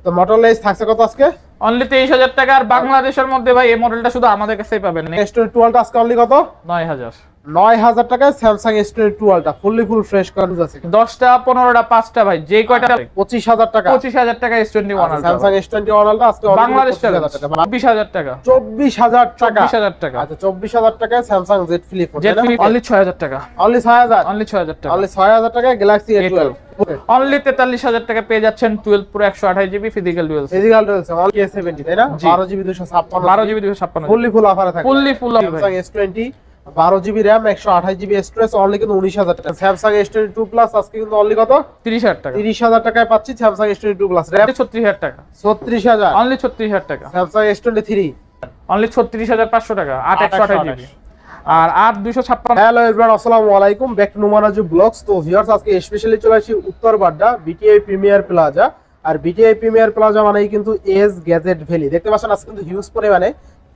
তো model range থাকছে কত আজকে? অনলি 23000 টাকা। আর বাংলাদেশের মধ্যে ভাই এই মডেলটা শুধু আমাদের কাছেই পাবেন। S22 Ultra আজকে অনলি কত? 9000 টাকায় Samsung S22 Ultra fully full fresh condition আছে। 10টা 15টা 5টা ভাই যেই কয়টা 25000 টাকা। 25000 টাকা S21 Ultra। Samsung S21 Ultra আজকে বাংলাদেশ টাকা 24000 টাকা। 24000 টাকা। 24000 টাকা। আচ্ছা 24000 টাকায় স্যামসাং Z Flip অনলি 6000 টাকা। অনলি 6000। অনলি 6000 টাকা। অনলি 6000 টাকায় Galaxy A12 অনলি 43000 টাকা পেয়ে যাচ্ছেন 12 Pro 128GB physical dual only A70 তাই না? 12GB 256 12GB 256 ফুললি ফুল অফারে থাকে। Fully full Samsung S20 12GB RAM 128GB storage only কিন্তু 19000 টাকা। স্যামসাং S22 প্লাস আজকে কিন্তু অনলি কত? 30000 টাকা। 30000 টাকায় পাচ্ছি স্যামসাং S22 প্লাস RAM 36000 টাকা। 36000 অনলি 36000 টাকা। স্যামসাং S23 অনলি 36500 টাকা 828GB আর 8256। হ্যালো एवरीवन আসসালামু আলাইকুম, ব্যাক টু নুমানাজু ব্লগস। তো ভিউয়ার্স আজকে স্পেশালি চলে আসি উত্তর বাড্ডা বিটিআই প্রিমিয়ার প্লাজা। আর বিটিআই প্রিমিয়ার প্লাজা মানেই কিন্তু এস গ্যাজেট ভ্যালি। দেখতে পাচ্ছেন আজকে কিন্তু হিউজ পরিমাণে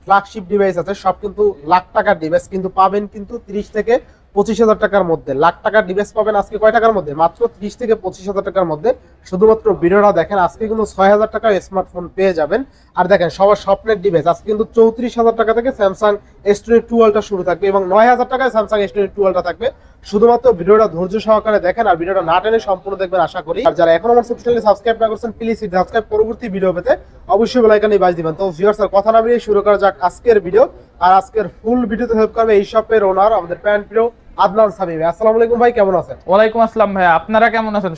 ফ্ল্যাগশিপ ডিভাইস আছে, সব কিন্তু লাখ টাকার ডিভাইস কিন্তু পাবেন কিন্তু 30 থেকে 25000 টাকার মধ্যে। লাখ টাকার ডিভাইস পাবেন আজকে কয় টাকার মধ্যে? মাত্র 30 থেকে 25000 টাকার মধ্যে। শুধুমাত্র ভিডিওটা দেখেন, আজকে কিন্তু 6000 টাকায় স্মার্টফোন পেয়ে যাবেন। আর দেখেন সবার স্বপ্নের ডিভাইস আজকে কিন্তু 34000 টাকা থেকে স্যামসাং S22 Ultra শুরু থাকবে এবং 9000 টাকায় স্যামসাং S22 Ultra থাকবে। শুধুমাত্র ভিডিওটা ধৈর্য সহকারে দেখেন আর ভিডিওটা না টেনে সম্পূর্ণ দেখবেন আশা করি। আর যারা এখনো আমার চ্যানেলটি সাবস্ক্রাইব না করেছেন প্লিজ সাবস্ক্রাইব, পরবর্তী ভিডিও পেতে অবশ্যই বেল আইকনে বাজ দিবেন। তো ভিউয়ার্স আর কথা না বাড়িয়ে শুরু করা যাক আজকের ভিডিও। আর আজকের ফুল ভিডিওতে হেল্প করবে এই শপের ওনার আমাদের প্যান্ট প্রিয় আদনান সামিম। আসসালামু আলাইকুম ভাই, কেমন আছেন? ওয়ালাইকুম আসসালাম ভাই, আপনারা কেমন আছেন?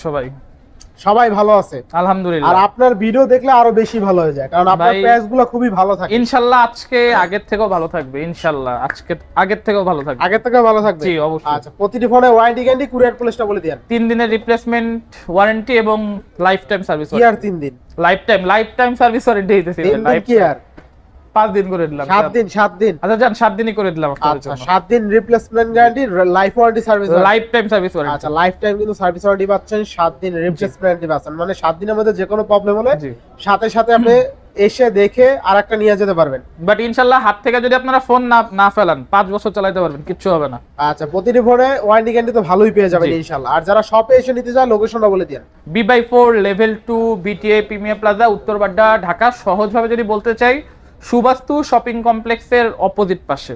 সবাই ভালো আছে আলহামদুলিল্লাহ। আর আপনার ভিডিও দেখলে আরো বেশি ভালো হয়ে যায়, কারণ আপনার পেজগুলো খুবই ভালো থাকে। ইনশাআল্লাহ আজকে আগের থেকেও ভালো থাকবে, ইনশাআল্লাহ আজকে আগের থেকেও ভালো থাকবে। আগের থেকেও ভালো থাকবে? জি অবশ্যই। আচ্ছা, প্রতিটি ফোনে ওয়ারেন্টি গ্যারান্টি কুরিয়ার পলিসটা বলে দেন। 3 দিনের রিপ্লেসমেন্ট ওয়ারেন্টি এবং লাইফ টাইম সার্ভিস। কি আর 3 দিন? লাইফ টাইম সার্ভিস ওয়ারেন্টি দিতেছি। লাইফ কি আর 5 দিন করে দিলাম। 7 দিন। আচ্ছা জান 7 দিনই করে দিলাম আপনাদের আচ্ছা জন্য। 7 দিন replacement guarantee, life warranty service, life time service warranty. আচ্ছা লাইফ টাইম কিন্তু সার্ভিস ওয়ারেন্টি পাচ্ছেন, 7 দিন রিপ্লেসমেন্ট গ্যারান্টি পাচ্ছেন। মানে 7 দিনের মধ্যে যে কোনো প্রবলেম হলে সাথে সাথে আপনি এসে দেখে আরেকটা নিয়ে যেতে পারবেন। বাট ইনশাআল্লাহ হাত থেকে যদি আপনারা ফোন না ফেলান 5 বছর চালাতে পারবেন, কিচ্ছু হবে না। আচ্ছা, প্রতিটি ফোনে ওয়ারেন্টি গ্যারান্টি তো ভালোই পেয়ে যাবেন ইনশাআল্লাহ। আর যারা শপে এসে নিতে চায় লোকেশনটা বলে দিন। B/4 level 2 BTI premier plaza, উত্তর বাড্ডা, ঢাকা। সহজভাবে যদি বলতে চাই, সুবাস্তু শপিং কমপ্লেক্সের অপোজিট পাশে।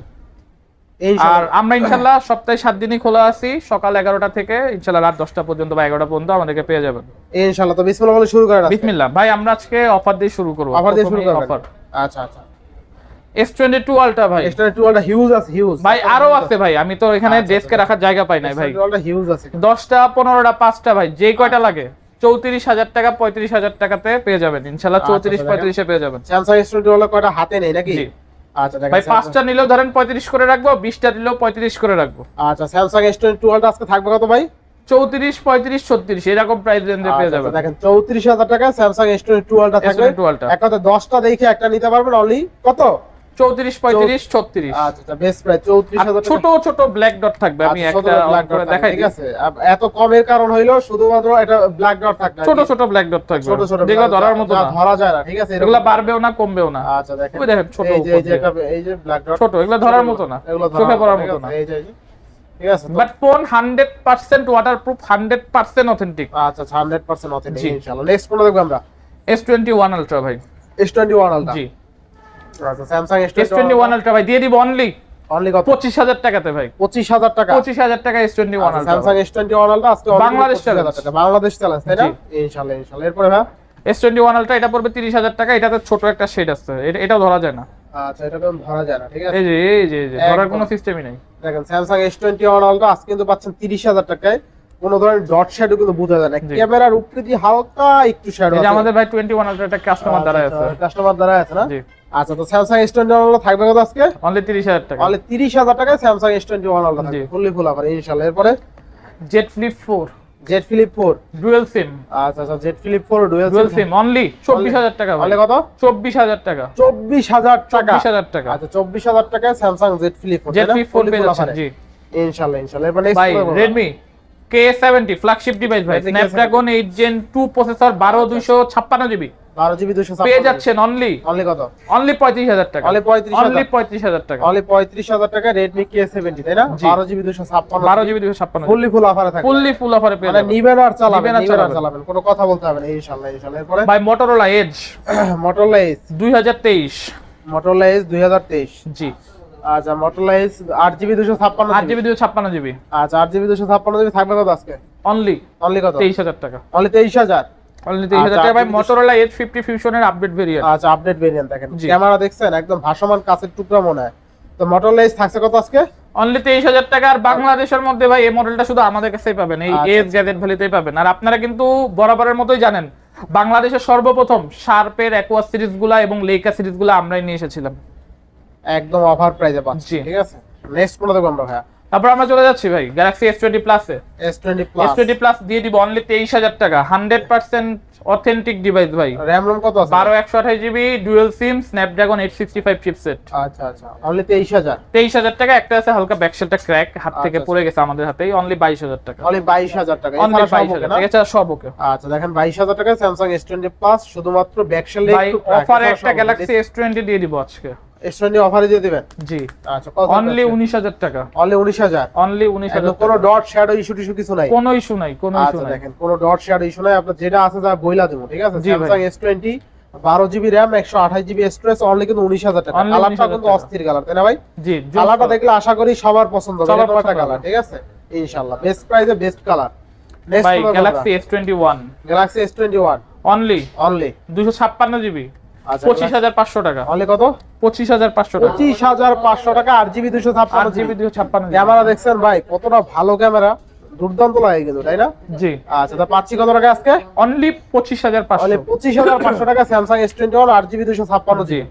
আর আমরা ইনশাআল্লাহ সপ্তাহে 7 দিনই খোলা আছি, সকাল 11টা থেকে ইনশাআল্লাহ রাত 10টা পর্যন্ত বা 11টা পর্যন্ত আমাদেরকে পেয়ে যাবেন ইনশাআল্লাহ। তো বিসমিল্লাহ বলে শুরু করেন। বিসমিল্লাহ ভাই, আমরা আজকে অফার দিয়ে শুরু করব। অফার দিয়ে শুরু করব। আচ্ছা S22 Ultra ভাই। S22 Ultra হিউজ আছে, হিউজ ভাই আরো আছে ভাই, আমি তো এখানে ডেস্কে রাখার জায়গা পাই নাই ভাই। S22 Ultra হিউজ আছে। 10টা 15টা 5টা ভাই যেই কয়টা লাগে 34000 টাকা 35000 টাকাতে পেয়ে যাবেন ইনশাআল্লাহ। 34-35 এ পেয়ে যাবেন। স্যামসাং S22 Ultra কয়টা হাতে নেই নাকি? আচ্ছা দেখেন ভাই 5টা নিলেও ধরেন 35 করে রাখবো, 20টা নিলেও 35 করে রাখবো। আচ্ছা, স্যামসাং S22 Ultra আজকে থাকবে কত ভাই? 34, 35, 36 এরকম প্রাইস রেঞ্জে পেয়ে যাবেন। দেখেন 34000 টাকা স্যামসাং S22 Ultra থাকবে। এক কথা 10টা দেখে একটা নিতে পারবেন অনলি কত? 34, 35, 36। আচ্ছা বেস্ট প্রাইস 34000 টাকা। ছোট ছোট ব্ল্যাক ডট থাকবে, আমি একটা করে দেখাই। ঠিক আছে, এত কমের কারণ হইলো শুধুমাত্র এটা ব্ল্যাক ডট থাকবে। ছোট ছোট ব্ল্যাক ডট থাকবে, ছোট ছোট যেগুলো ধরার মতো না, ধরা যায় না। ঠিক আছে, এগুলো বাড়বেও না কমবেও না। আচ্ছা দেখেন, ওই দেখেন ছোট, এই যে ব্ল্যাক ডট ছোট, এগুলো ধরার মতো না, চোখে পড়ার মতো না। এই যে ঠিক আছে, বাট ফোন 100% ওয়াটারপ্রুফ, 100% অথেন্টিক। আচ্ছা 100% অথেন্টিক ইনশাআল্লাহ। নেক্সট কোন দেখব আমরা? S21 Ultra ভাই। S21 Ultra জি। আচ্ছা স্যামসাং S21 Ultra ভাই দিয়ে দিব অনলি কত? 25000 টাকাতে ভাই। 25000 টাকা। 25000 টাকা S21 Ultra। Samsung S21 Ultra আজকে বাংলাদেশ চ্যালেঞ্জ, বাংলাদেশ চ্যালেঞ্জ তাই না? ইনশাআল্লাহ ইনশাআল্লাহ। এরপরে ভাই S21 Ultra এটা পড়বে 30000 টাকা। এটাতে ছোট একটা শেড আছে, এটাও ধরা যায় না। আচ্ছা, এটা কোন ধরা যায় না। ঠিক আছে, এই যে ধরার কোনো সিস্টেমই নাই। দেখেন স্যামসাং S21 Ultra আজকে কিন্তু পাচ্ছেন 30000 টাকায়। কোন ধরনের ডট শ্যাডো কিন্তু বোঝা যায় না, ক্যামেরার উপরে দিয়ে হালকা একটু শ্যাডো আছে। এই যে আমাদের ভাই 21 Ultra একটা কাস্টমার দ্বারা আছে, কাস্টমার দ্বারা আছে না? জি। আচ্ছা, তো স্যামসাং S21 Ultra থাকবে কত আজকে? অনলি 30000 টাকা। অনলি 30000 টাকায় স্যামসাং S21 Ultra থাকবে ফুললি ফুল অফার ইনশাআল্লাহ। এরপরে Z Flip 4 ডুয়াল সিম। আচ্ছা Z Flip 4 dual SIM only 24000 টাকা। অনলি কত? 24000 টাকা। 24000 টাকা। 24000 টাকা। আচ্ছা 24000 টাকায় স্যামসাং Z Flip 4 পেয়ে যাচ্ছেন। জি ইনশাআল্লাহ ইনশাআল্লাহ। এরপর ভাই Redmi K70 ফ্ল্যাগশিপ ডিভাইস ভাই, Snapdragon 8 Gen 2 processor, 12256 GB. 12GB 256 পেয়ে যাচ্ছেন অনলি অনলি কত? অনলি 35000 টাকা, অনলি 35000, অনলি 35000 টাকা, অনলি 35000 টাকা Redmi K70 তাই না? 12GB 256, 12GB 256, ফুললি ফুল অফারে থাকে, ফুললি ফুল অফারে পেয়ে মানে যাবেন। নিবেন আর চালাবেন, নিবেন আর নিবেন আর চালাবেন। চালাবেন, কোনো কথা বলতে হবে না ইনশাআল্লাহ ইনশাআল্লাহ। এরপরে ভাই Motorola Edge Motorola Edge 2023, Motorola Edge 2023, জি আচ্ছা Motorola Edge 8GB 256, 8GB 256GB, আচ্ছা 8GB 256GB থাকবে কত আজকে? অনলি অনলি কত? 23000 টাকা, অনলি 23000, অনলি 23000 আচ্ছা, টাকা ভাই 8GB Motorola Edge 50 Fusion এর আপডেট ভেরিয়েন্ট। আচ্ছা আপডেট ভেরিয়েন্ট দেখেন, জি। ক্যামেরা দেখছেন একদম ভাসমান কাঁচের টুকরা মনে হয়। তো Motorola Edge থাকছে কত আজকে? অনলি 23000 টাকা। আর বাংলাদেশের মধ্যে ভাই এই মডেলটা শুধু আমাদের কাছেই পাবেন, এই আচ্ছা। এজ গ্যাজেট ভ্যালিতেই পাবেন। আর আপনারা কিন্তু বরাবরের মতোই জানেন বাংলাদেশের সর্বপ্রথম শার্পের অ্যাকোয়া সিরিজগুলা এবং লেইকা সিরিজগুলা আমরাই নিয়ে এসেছিলাম। একদম অফার প্রাইসে পাচ্ছি, জি। ঠিক আছে। নেক্সট কোন দেখব আমরা ভাইয়া? তারপর আমরা চলে যাচ্ছি ভাই Galaxy S20 Plus এ। S20 Plus, S20 Plus দিয়ে দিব অনলি 23000 টাকা, 100% অথেন্টিক ডিভাইস ভাই। RAM ROM কত আছে? 12 128GB dual SIM Snapdragon 865 chipset. আচ্ছা আচ্ছা অনলি 23000, 23000 টাকা। একটা আছে হালকা ব্যাকশেলটা ক্র্যাক, হাত থেকে আচ্ছা, পড়ে গেছে আমাদের হাতেই, অনলি 22000 টাকা, অনলি 22000 টাকা, অনলি এছাড়া সব 22000 হবে না? টাকা, এছাড়া সব ওকে। আচ্ছা দেখেন 22000 টাকা Samsung S20 Plus, শুধুমাত্র ব্যাকশেলে ভাই একটু crack, অফারে এছাড়া একটা সব হবে। Galaxy S20 দিয়ে দিব আজকে, S20 অফারে দিয়ে দিবেন? জি আচ্ছা কত? অনলি 19000 টাকা, অনলি 19000, অনলি 19000 কোনো ডট শ্যাডো ইস্যু টিস্যু কিছু নাই? কোনো ইস্যু নাই, কোনো ইস্যু আচ্ছা নাই। দেখেন কোনো ডট শ্যাডো ইস্যু নাই, আপনার যেটা আছে যা বইলা দেবো, ঠিক আছে। জি ভাই। Samsung S20 12GB RAM 128GB storage, only কিন্তু 19000 টাকা। Only কালারটা 19,000 কিন্তু টাকা। অস্থির কালার তাই না ভাই? জি কালারটা দেখলে আশা করি সবার পছন্দ হবে, সবার এরকম একটা পছন্দ কালার, হবে। ঠিক আছে ইনশাআল্লাহ। বেস্ট প্রাইসে বেস্ট কালার। নেক্সট ভাই Galaxy S21 Galaxy S21 only only 256GB আচ্ছা 25500 টাকা, অনলি কত? 25500 টাকা, 25500 টাকা 8GB 256, 8GB 256GB, ক্যামেরা দেখছেন ভাই কতটা ভালো ক্যামেরা, দুর্দান্ত লাগে কিন্তু তাই না? জি আচ্ছা তা পাচ্ছি কত টাকা আজকে? অনলি 25500, অনলি 25500 টাকা Samsung S21 8GB 256, জি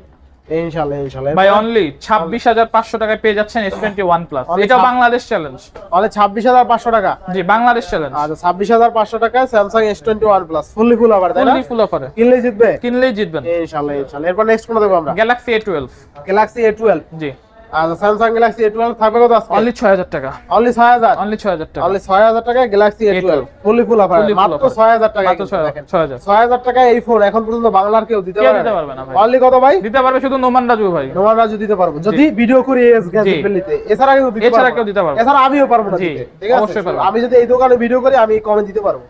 ইনশাআল্লাহ ইনশাআল্লাহ। ভাই অনলি 26500 টাকায় পেয়ে যাচ্ছেন S21 Plus। Only এটা বাংলাদেশ চ্যালেঞ্জ, অনলি 26500 টাকা, জি বাংলাদেশ চ্যালেঞ্জ, আচ্ছা 26500 টাকা Samsung S21 Plus fully full আবার তাই না? ফুললি ফুল অফারে, কিনলে জিতবে কিনলেই জিতবেন। ইনশাআল্লাহ ইনশাআল্লাহ। এরপর নেক্সট কোন দেখব আমরা? Galaxy A12, Galaxy A12, জি আচ্ছা Samsung Galaxy A12 থাকবে কত আজকে? অনলি 6000 টাকা, অনলি 6000, অনলি 6000 টাকা, অনলি 6000 টাকা Galaxy A12 fully full offer, Fully full মাত্র offer। 6000 টাকা। মাত্র 6000 6000 টাকা এই ফোন এখন পর্যন্ত বাংলার কেউ দিতে কেউ পারে দিতে না। পারবে না ভাই, অনলি কত ভাই? দিতে পারবে শুধু নোমান রাজু ভাই, নোমান রাজু দিতে পারবো যদি ভিডিও করি এস গ্যাজেট জি। ভ্যালিতে, এছাড়া কেউ দিতে এছাড়া পারবে কেউ না। দিতে পারবে না। এছাড়া আমিও পারবো না জি, দিতে, ঠিক আছে অবশ্যই পারবো। আমি যদি এই দোকানে ভিডিও করি আমি কমে দিতে পারবো,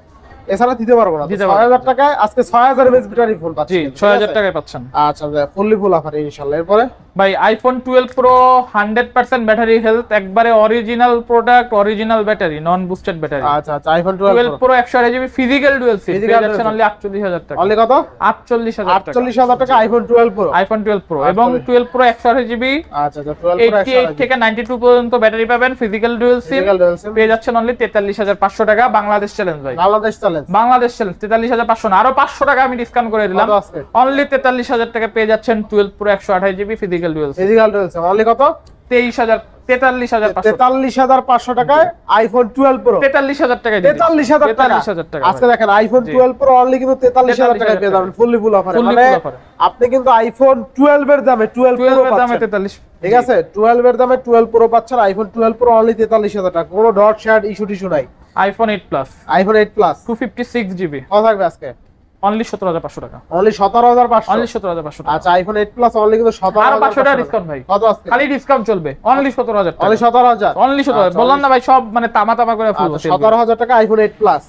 এছাড়া দিতে পারবো না। দিতে পারবো না। 6000 টাকায় আজকে 6000 এমএএইচ ব্যাটারি ফোন পাচ্ছি, জি ঠিক আছে? 6000 টাকায় পাচ্ছেন। আচ্ছা ফুললি ফুল অফার ইনশাআল্লাহ। এরপরে ভাই আইফোন 12 প্রো 100% ব্যাটারি হেলথ, একবারে original product, original battery, non boosted battery. আচ্ছা আচ্ছা iPhone 12 12 pro 128GB physical dual SIM Physical পেয়ে dual যাচ্ছেন SIM। অনলি 48000 টাকা, অনলি কত? 48000 টাকা, 48000 টাকা আইফোন 12 প্রো। আইফোন 12 প্রো এবং 12 প্রো 128GB আচ্ছা আচ্ছা 12 প্রো 88 থেকে 92 পর্যন্ত ব্যাটারি পাবেন, physical dual SIM Physical dual SIM। পেয়ে যাচ্ছেন অনলি 43500 টাকা, বাংলাদেশ চ্যালেঞ্জ ভাই, বাংলাদেশ চ্যালেঞ্জ। বাংলাদেশ চ্যালেঞ্জ 43500 না, আরো 500 টাকা আমি ডিসকাউন্ট করে দিলাম, কত আজকে? অনলি 43000 টাকা পেয়ে যাচ্ছেন 12 প্রো 128GB ফিজিক্যাল ডুয়াল সিম, ফিজিক্যাল ডুয়াল সিম অনলি কত? 43500 43500 টাকায় আইফোন 12 প্রো। 43000 টাকায় 43000 টাকা। 43000 টাকা আজকে দেখেন আইফোন 12 প্রো অনলি কিন্তু 43000 টাকায় পেয়ে যাবেন ফুললি ফুল অফারে। Fully মানে full offer এ। আপনি কিন্তু আইফোন 12 এর দামে 12 প্রো 12 এর দামে পাচ্ছেন, 43, ঠিক আছে 12 এর দামে 12 প্রো পাচ্ছেন, আইফোন 12 প্রো অনলি 43000 টাকা, কোনো ডট শ্যাড ইস্যু টিস্যু নাই। IPhone 8 plus iPhone 8 plus 256GB কত থাকবে আজকে? অনলি 17500 টাকা, অনলি 17500, অনলি 17500 টাকা, আচ্ছা আইফোন 8 প্লাস অনলি কিন্তু আর 17500 500 টাকা ডিসকাউন্ট ভাই, কত আজকে? খালি ডিসকাউন্ট চলবে, অনলি 17000 টাকা, অনলি 17000, অনলি 17000 আচ্ছা, বললাম না ভাই সব মানে তামা তামা করে ফুল আচ্ছা 17000 টাকা আইফোন 8 প্লাস